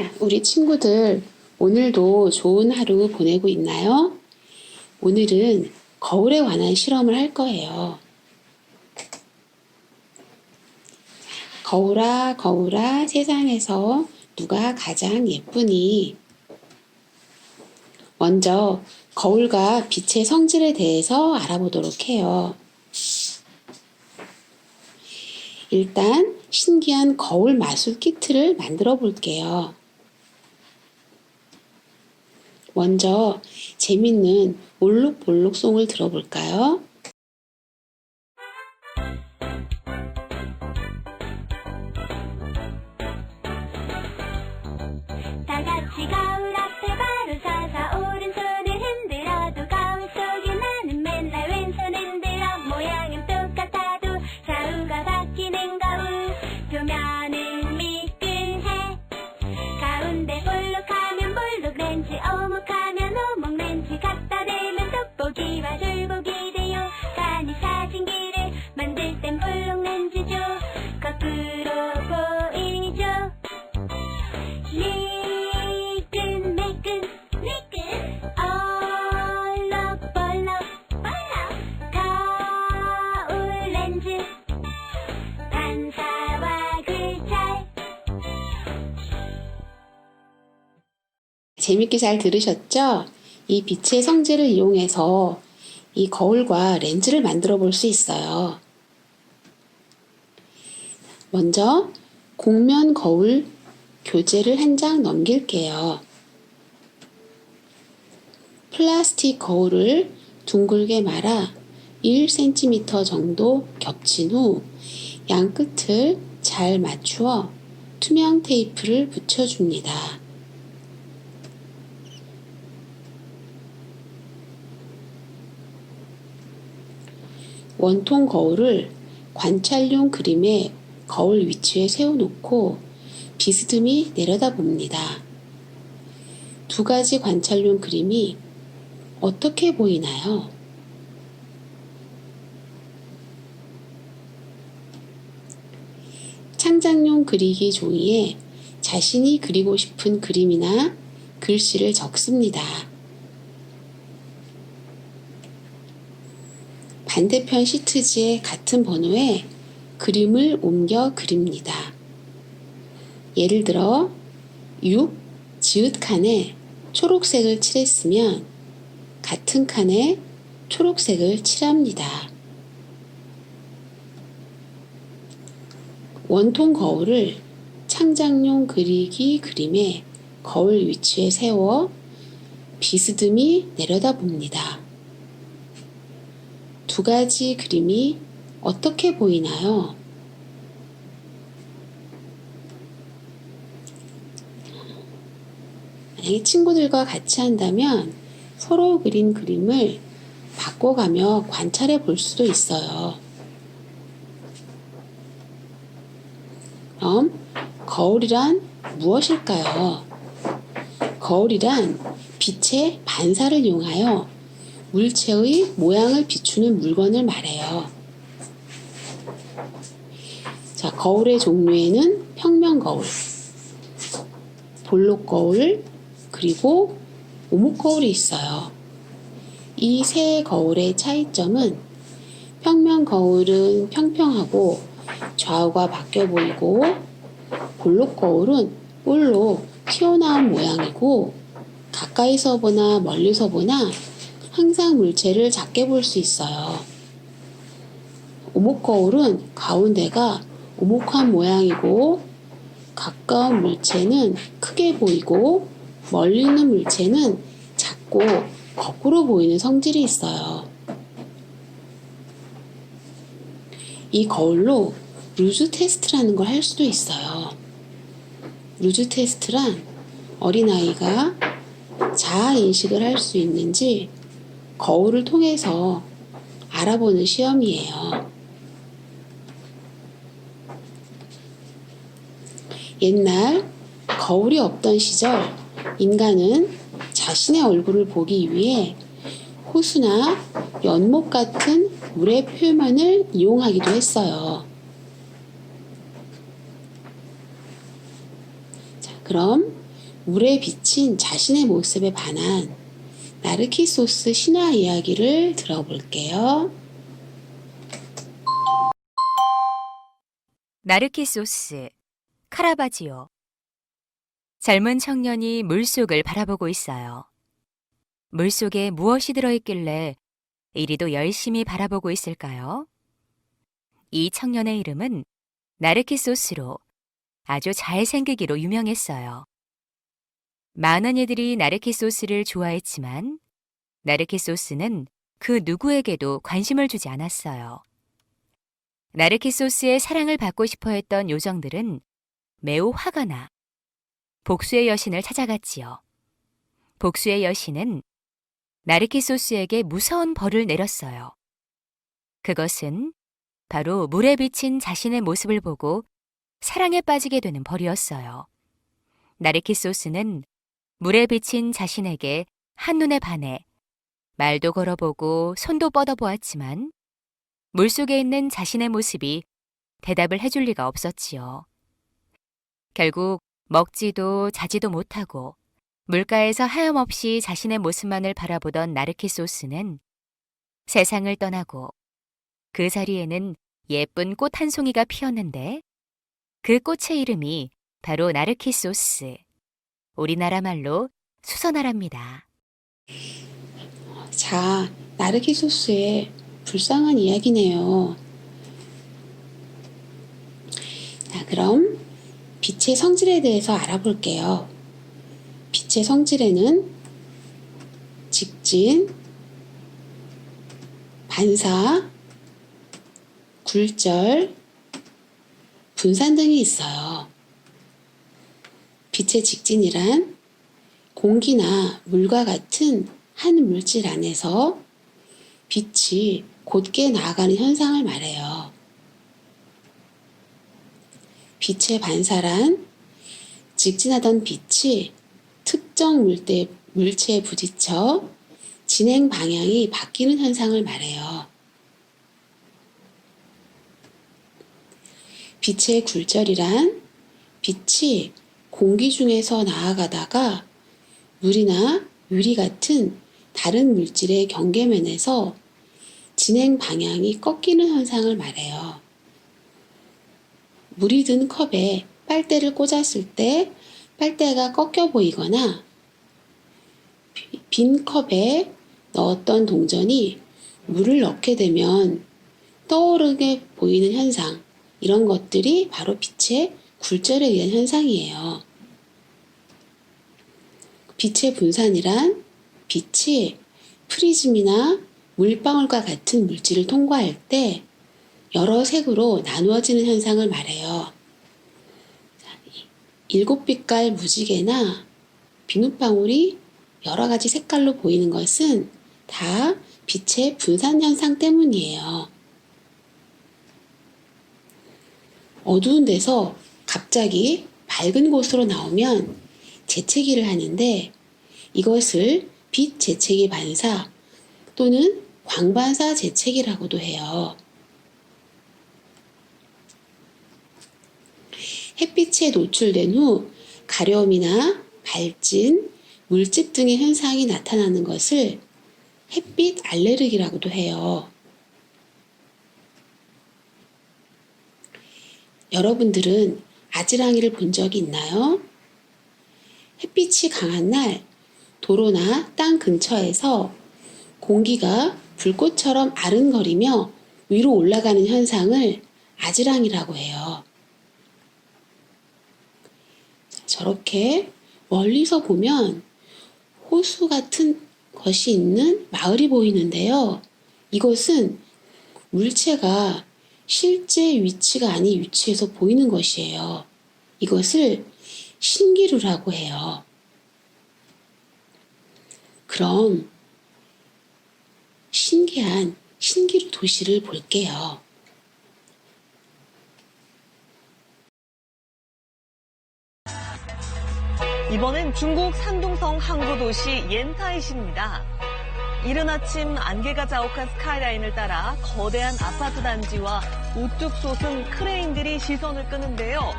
자, 우리 친구들 오늘도 좋은 하루 보내고 있나요? 오늘은 거울에 관한 실험을 할 거예요. 거울아, 거울아, 세상에서 누가 가장 예쁘니? 먼저 거울과 빛의 성질에 대해서 알아보도록 해요. 일단 신기한 거울 마술 키트를 만들어 볼게요. 먼저 재밌는 올록볼록송을 들어볼까요? 다 같이 거울 앞에 바로 서서 오른손을 흔들어도 거울 속에 나는 맨날 왼손 흔들어. 모양은 똑같아도 좌우가 바뀌는 거울. 표면은 미끈해. 가운데 볼록하면 볼록 렌즈, 오목하면 오목 렌즈. 갖다 대면 돋보기와 줄보기 돼요. 간이 사진기를 만들 땐 볼록 렌즈죠. 거꾸로 보이죠. 거울 렌즈 반사와 글찰. 재밌게 잘 들으셨죠? 이 빛의 성질을 이용해서 이 거울과 렌즈를 만들어 볼 수 있어요. 먼저 곡면 거울 교재를 한 장 넘길게요. 플라스틱 거울을 둥글게 말아 1cm 정도 겹친 후 양 끝을 잘 맞추어 투명 테이프를 붙여줍니다. 원통 거울을 관찰용 그림의 거울 위치에 세워놓고 비스듬히 내려다봅니다. 두 가지 관찰용 그림이 어떻게 보이나요? 창작용 그리기 종이에 자신이 그리고 싶은 그림이나 글씨를 적습니다. 반대편 시트지에 같은 번호에 그림을 옮겨 그립니다. 예를 들어 6, 지읒 칸에 초록색을 칠했으면 같은 칸에 초록색을 칠합니다. 원통 거울을 창작용 그리기 그림의 거울 위치에 세워 비스듬히 내려다봅니다. 두 가지 그림이 어떻게 보이나요? 만약에 친구들과 같이 한다면 서로 그린 그림을 바꿔가며 관찰해 볼 수도 있어요. 그럼 거울이란 무엇일까요? 거울이란 빛의 반사를 이용하여 물체의 모양을 비추는 물건을 말해요. 자, 거울의 종류에는 평면 거울, 볼록 거울, 그리고 오목 거울이 있어요. 이 세 거울의 차이점은 평면 거울은 평평하고 좌우가 바뀌어 보이고 볼록 거울은 볼록 튀어나온 모양이고 가까이서 보나 멀리서 보나 항상 물체를 작게 볼 수 있어요. 오목 거울은 가운데가 오목한 모양이고 가까운 물체는 크게 보이고 멀리 있는 물체는 작고 거꾸로 보이는 성질이 있어요. 이 거울로 루즈 테스트라는 걸 할 수도 있어요. 루즈 테스트란 어린아이가 자아 인식을 할 수 있는지 거울을 통해서 알아보는 시험이에요. 옛날 거울이 없던 시절 인간은 자신의 얼굴을 보기 위해 호수나 연못 같은 물의 표면을 이용하기도 했어요. 자, 그럼 물에 비친 자신의 모습에 반한 나르키소스 신화 이야기를 들어볼게요. 나르키소스, 카라바지오. 젊은 청년이 물속을 바라보고 있어요. 물속에 무엇이 들어있길래 이리도 열심히 바라보고 있을까요? 이 청년의 이름은 나르키소스로 아주 잘생기기로 유명했어요. 많은 이들이 나르키소스를 좋아했지만 나르키소스는 그 누구에게도 관심을 주지 않았어요. 나르키소스의 사랑을 받고 싶어 했던 요정들은 매우 화가 나 복수의 여신을 찾아갔지요. 복수의 여신은 나르키소스에게 무서운 벌을 내렸어요. 그것은 바로 물에 비친 자신의 모습을 보고 사랑에 빠지게 되는 벌이었어요. 나르키소스는 물에 비친 자신에게 한눈에 반해 말도 걸어보고 손도 뻗어보았지만 물속에 있는 자신의 모습이 대답을 해줄 리가 없었지요. 결국 먹지도 자지도 못하고 물가에서 하염없이 자신의 모습만을 바라보던 나르키소스는 세상을 떠나고 그 자리에는 예쁜 꽃 한 송이가 피었는데 그 꽃의 이름이 바로 나르키소스, 우리나라 말로 수선화랍니다. 자, 나르키소스의 불쌍한 이야기네요. 자, 그럼 빛의 성질에 대해서 알아볼게요. 빛의 성질에는 직진, 반사, 굴절, 분산 등이 있어요. 빛의 직진이란 공기나 물과 같은 한 물질 안에서 빛이 곧게 나아가는 현상을 말해요. 빛의 반사란 직진하던 빛이 특정 물체에 부딪혀 진행 방향이 바뀌는 현상을 말해요. 빛의 굴절이란 빛이 공기 중에서 나아가다가 물이나 유리 같은 다른 물질의 경계면에서 진행 방향이 꺾이는 현상을 말해요. 물이 든 컵에 빨대를 꽂았을 때 빨대가 꺾여 보이거나 빈 컵에 넣었던 동전이 물을 넣게 되면 떠오르게 보이는 현상, 이런 것들이 바로 빛의 굴절에 의한 현상이에요. 빛의 분산이란 빛이 프리즘이나 물방울과 같은 물질을 통과할 때 여러 색으로 나누어지는 현상을 말해요. 7빛깔 무지개나 비눗방울이 여러 가지 색깔로 보이는 것은 다 빛의 분산 현상 때문이에요. 어두운 데서 갑자기 밝은 곳으로 나오면 재채기를 하는데 이것을 빛 재채기 반사 또는 광반사 재채기라고도 해요. 햇빛에 노출된 후 가려움이나 발진, 물집 등의 현상이 나타나는 것을 햇빛 알레르기라고도 해요. 여러분들은 아지랑이를 본 적이 있나요? 햇빛이 강한 날 도로나 땅 근처에서 공기가 불꽃처럼 아른거리며 위로 올라가는 현상을 아지랑이라고 해요. 저렇게 멀리서 보면 호수 같은 것이 있는 마을이 보이는데요. 이것은 물체가 실제 위치가 아닌 위치에서 보이는 것이에요. 이것을 신기루라고 해요. 그럼 신기한 신기루 도시를 볼게요. 이번엔 중국 산둥성 항구 도시 옌타이시입니다. 이른 아침 안개가 자욱한 스카이라인을 따라 거대한 아파트 단지와 우뚝 솟은 크레인들이 시선을 끄는데요.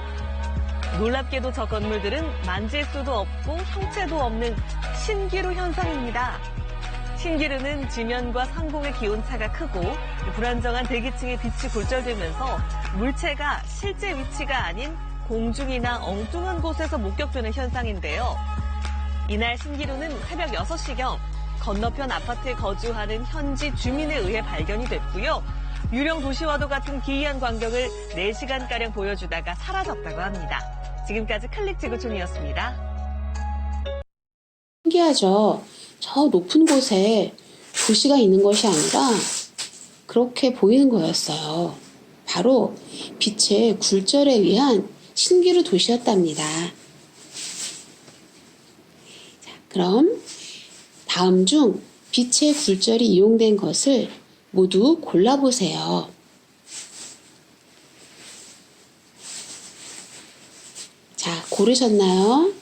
놀랍게도 저 건물들은 만질 수도 없고 형체도 없는 신기루 현상입니다. 신기루는 지면과 상공의 기온차가 크고 불안정한 대기층의 빛이 굴절되면서 물체가 실제 위치가 아닌 공중이나 엉뚱한 곳에서 목격되는 현상인데요. 이날 신기루는 새벽 6시경 건너편 아파트에 거주하는 현지 주민에 의해 발견이 됐고요. 유령 도시와도 같은 기이한 광경을 4시간가량 보여주다가 사라졌다고 합니다. 지금까지 클릭지구촌이었습니다. 신기하죠? 저 높은 곳에 도시가 있는 것이 아니라 그렇게 보이는 거였어요. 바로 빛의 굴절에 의한 신기루 도시였답니다. 자, 그럼 다음 중 빛의 굴절이 이용된 것을 모두 골라보세요. 자, 고르셨나요?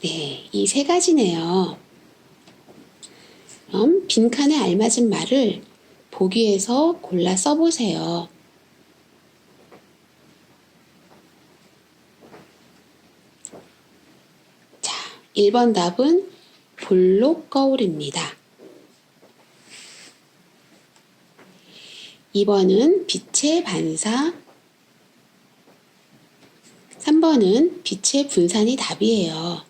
네, 이 3가지네요. 그럼 빈칸에 알맞은 말을 보기에서 골라 써보세요. 자, 1번 답은 볼록 거울입니다. 2번은 빛의 반사, 3번은 빛의 분산이 답이에요.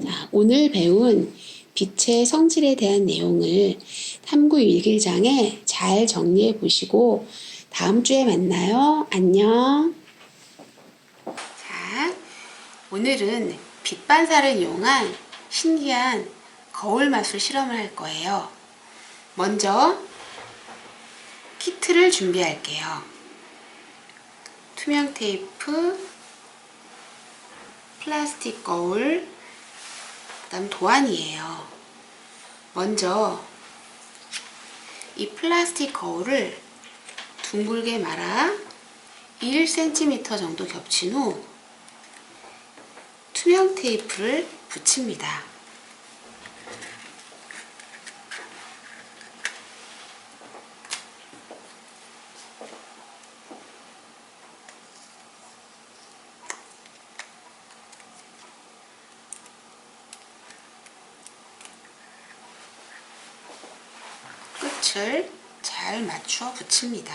자, 오늘 배운 빛의 성질에 대한 내용을 탐구 일기장에 잘 정리해 보시고 다음 주에 만나요. 안녕. 자, 오늘은 빛 반사를 이용한 신기한 거울 마술 실험을 할 거예요. 먼저 키트를 준비할게요. 투명 테이프, 플라스틱 거울, 그다음 도안이에요. 먼저 이 플라스틱 거울을 둥글게 말아 1cm 정도 겹친 후 투명 테이프를 붙입니다. 끝을 잘 맞춰 붙입니다.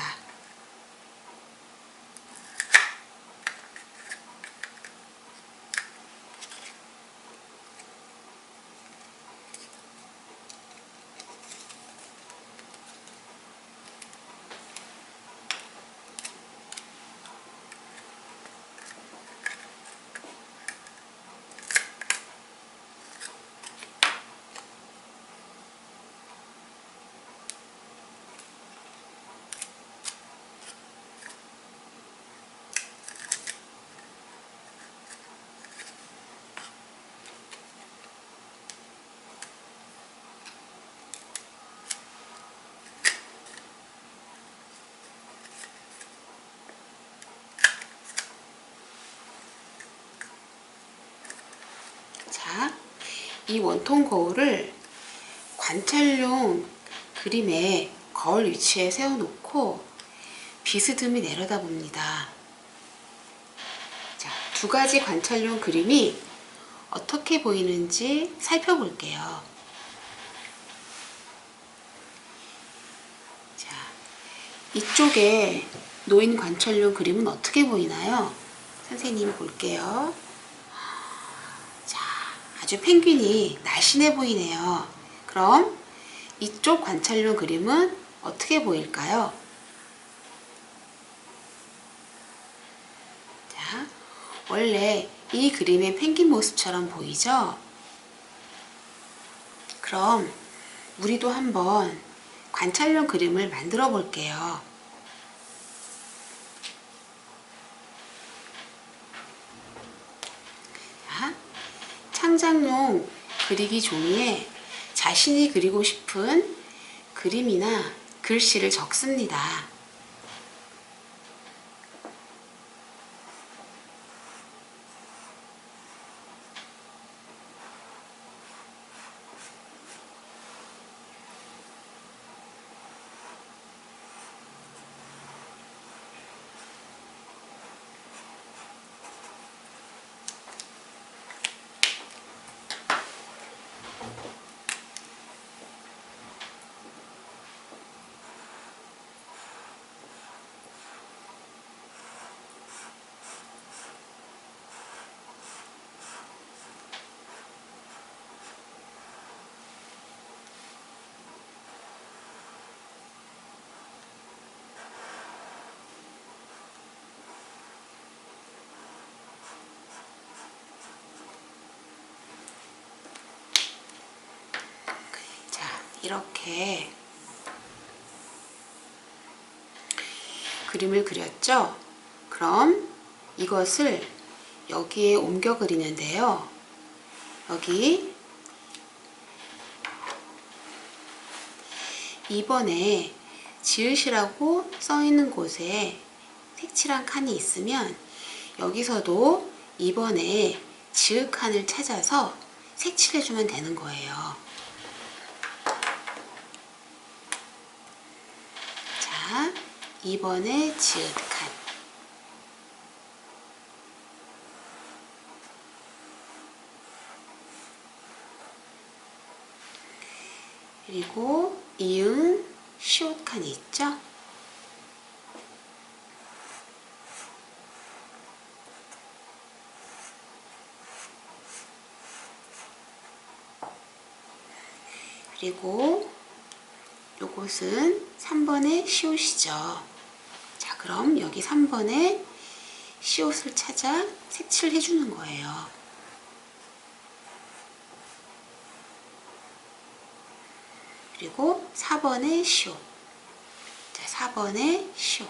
자, 이 원통 거울을 관찰용 그림에 거울 위치에 세워놓고 비스듬히 내려다 봅니다. 자, 2가지 관찰용 그림이 어떻게 보이는지 살펴볼게요. 자, 이쪽에 놓인 관찰용 그림은 어떻게 보이나요? 선생님이 볼게요. 자, 아주 펭귄이 날씬해 보이네요. 그럼 이쪽 관찰용 그림은 어떻게 보일까요? 자, 원래 이 그림의 펭귄 모습처럼 보이죠? 그럼 우리도 한번 관찰용 그림을 만들어 볼게요. 자, 창작용 그리기 종이에 자신이 그리고 싶은 그림이나 글씨를 적습니다. 이렇게 그림을 그렸죠? 그럼 이것을 여기에 옮겨 그리는데요. 여기 2번에 지읒이라고 써 있는 곳에 색칠한 칸이 있으면 여기서도 2번에 지읒 칸을 찾아서 색칠해 주면 되는 거예요. 자, 2번에 지읒 칸. 그리고 이응, 시옷 칸이 있죠? 그리고 요곳은 3번의 시옷이죠. 자, 그럼 여기 3번에 시옷을 찾아 색칠을 해주는 거예요. 그리고 4번의 시옷. 자, 4번의 시옷.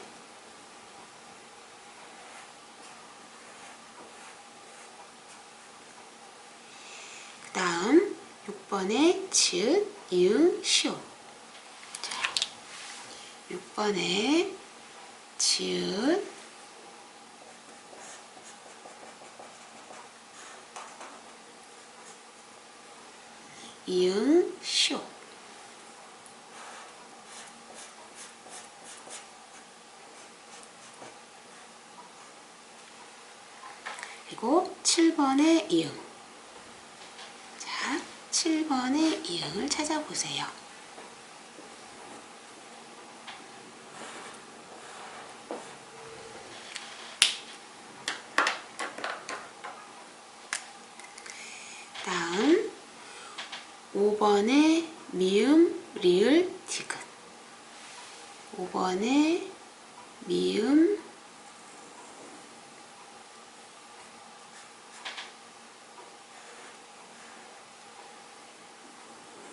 그 다음 6번의 지읒, 이응, 시옷. 자, 6번의 지읒, 이응, 시옷. 그리고 7번의 이응. 자, 7번의 이응을 찾아보세요. 다음 5번의 미음, 리을, 디귿. 5번의 미음,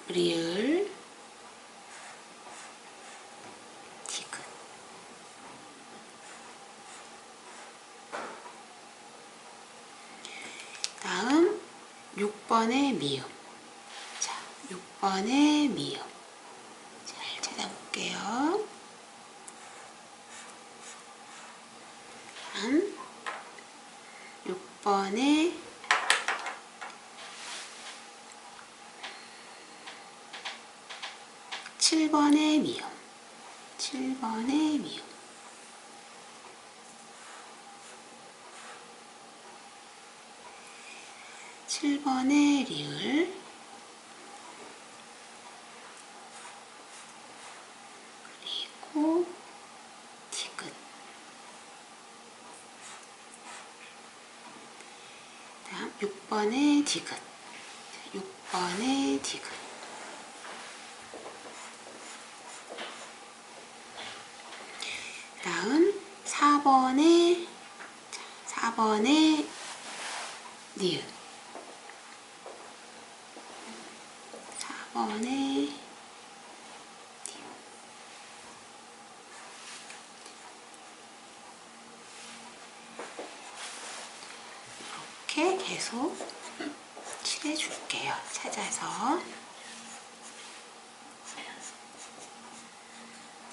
리을, 디귿. 다음 6번의 미음. 자, 6번의 미음. 잘 찾아볼게요. 다음 6번의 7번의 미음. 7번의 미음. 칠번의 리을. 그리고 디귿. 다음 6번의 디귿. 6번의 디귿. 다음 4번의 니은. 4번의 니은. 이렇게 계속 칠해줄게요. 찾아서.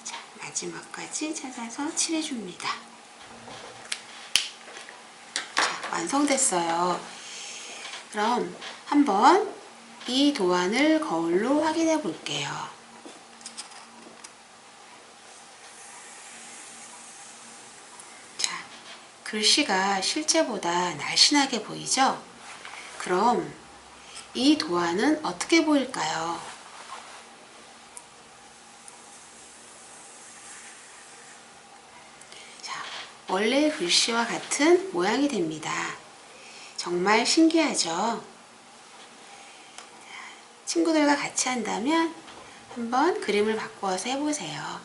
자, 마지막까지 찾아서 칠해줍니다. 자, 완성됐어요. 그럼 한번 이 도안을 거울로 확인해 볼게요. 자, 글씨가 실제보다 날씬하게 보이죠? 그럼 이 도안은 어떻게 보일까요? 자, 원래 글씨와 같은 모양이 됩니다. 정말 신기하죠? 친구들과 같이 한다면 한번 그림을 바꾸어서 해보세요.